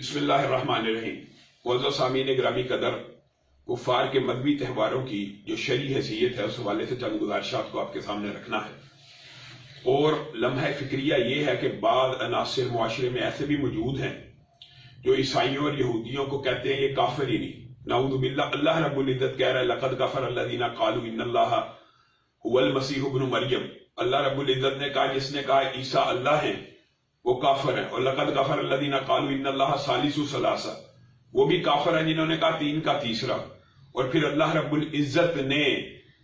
بسم اللہ الرحمن الرحیم۔ معزز سامعین گرامی قدر، کفار کے مذہبی تہواروں کی جو شرعی حیثیت ہے اس حوالے سے چند گزارشات کو آپ کے سامنے رکھنا ہے، اور لمحہ فکریہ یہ ہے کہ بعض عناصر معاشرے میں ایسے بھی موجود ہیں جو عیسائیوں اور یہودیوں کو کہتے ہیں یہ کافر ہی نہیں، نعوذ باللہ۔ اللہ رب العزت کہہ رہا ہے لقد کفر الذین قالوا ان اللہ هو المسیح ابن مریم۔ اللہ رب العزت نے کہا جس نے کہا عیسیٰ اللہ ہیں وہ کافر ہے، اور لقد کفر الذین قالوا ان اللہ ثالث ثلاثہ، وہ بھی کافر ہیں جنہوں نے کہا تین کا تیسرا۔ اور پھر اللہ رب العزت نے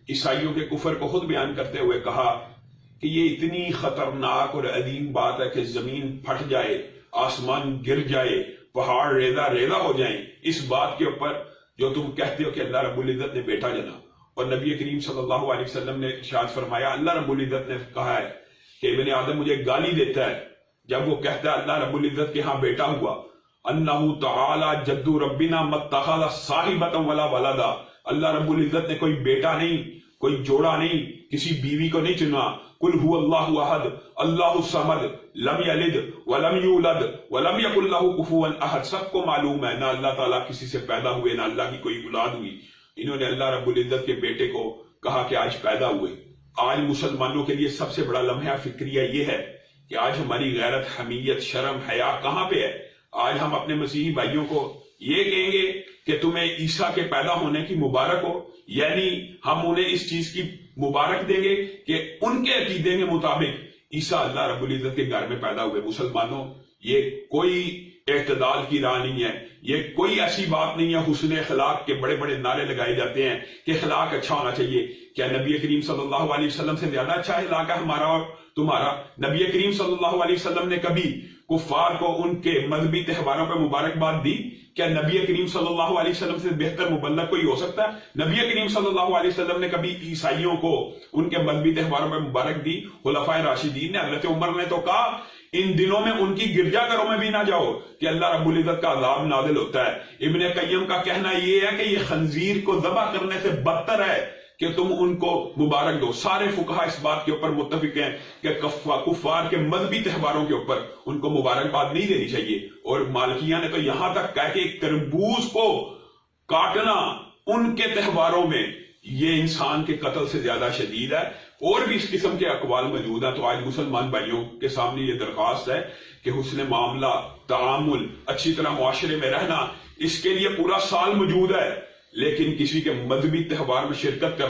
عیسائیوں کے کفر کو خود بیان کرتے ہوئے کہا کہ یہ اتنی خطرناک اور عظیم بات ہے کہ زمین پھٹ جائے، آسمان گر جائے، پہاڑ ریزہ ریزہ ہو جائیں اس بات کے اوپر جو تم کہتے ہو کہ اللہ رب العزت نے بیٹا جنا۔ اور نبی کریم صلی اللہ علیہ وسلم نے ارشاد فرمایا، اللہ رب العزت نے کہا ہے کہ ابن آدم مجھے گالی دیتا ہے جب وہ کہتا ہے اللہ رب العزت کے ہاں بیٹا ہوا، انہ تعالی جد ربنا ما اتخذ صاحبۃ ولا ولدا۔ اللہ رب العزت نے کوئی بیٹا نہیں، کوئی جوڑا نہیں، کسی بیوی کو نہیں چنا۔ قل هو اللہ احد اللہ الصمد لم یلد ولم یولد ولم یکن لہ کفوا احد۔ سب کو معلوم ہے نہ اللہ تعالیٰ کسی سے پیدا ہوئے نہ اللہ کی کوئی اولاد ہوئی۔ انہوں نے اللہ رب العزت کے بیٹے کو کہا کہ آج پیدا ہوئے۔ آج مسلمانوں کے لیے سب سے بڑا لمحہ فکریہ یہ ہے کہ آج ہماری غیرت، حمیت، شرم، حیا کہاں پہ ہے؟ آج ہم اپنے مسیحی بھائیوں کو یہ کہیں گے کہ تمہیں عیسیٰ کے پیدا ہونے کی مبارک ہو، یعنی ہم انہیں اس چیز کی مبارک دیں گے کہ ان کے عقیدے کے مطابق عیسیٰ اللہ رب العزت کے گھر میں پیدا ہوئے۔ مسلمانوں، یہ کوئی اعتدال کی راہ نہیں ہے، یہ کوئی ایسی بات نہیں ہے۔ حسن اخلاق کے بڑے بڑے نعرے لگائے جاتے ہیں کہ اخلاق اچھا ہونا چاہیے۔ کیا نبی کریم صلی اللہ علیہ وسلم سے زیادہ اچھا اخلاق ہے ہمارا اور تمہارا؟ نبی کریم صلی اللہ علیہ وسلم نے کبھی کفار کو ان کے مذہبی تہواروں پہ مبارکباد دی؟ کیا نبی کریم صلی اللہ علیہ وسلم سے بہتر مبلغ کوئی ہو سکتا ہے؟ نبی کریم صلی اللہ علیہ وسلم نے کبھی عیسائیوں کو ان کے مذہبی تہواروں پہ مبارک دی؟ خلفائے راشدین نے، حضرت عمر نے تو کہا ان دنوں میں ان کی گرجا گھروں میں بھی نہ جاؤ کہ اللہ رب العزت کا عذاب نازل ہوتا ہے۔ ابن قیم کا کہنا یہ ہے کہ یہ خنزیر کو ذبح کرنے سے بدتر ہے کہ تم ان کو مبارک دو۔ سارے فقہا اس بات کے اوپر متفق ہیں کہ کفار کے مذہبی تہواروں کے اوپر ان کو مبارکباد نہیں دینی چاہیے۔ اور مالکیہ نے تو یہاں تک کہا کہ ایک تربوز کو کاٹنا ان کے تہواروں میں یہ انسان کے قتل سے زیادہ شدید ہے۔ اور بھی اس قسم کے اقوال موجود ہیں۔ تو آج مسلمان بھائیوں کے سامنے یہ درخواست ہے کہ حسن معاملہ، تعامل، اچھی طرح معاشرے میں رہنا، اس کے لیے پورا سال موجود ہے، لیکن کسی کے مذہبی تہوار میں شرکت کر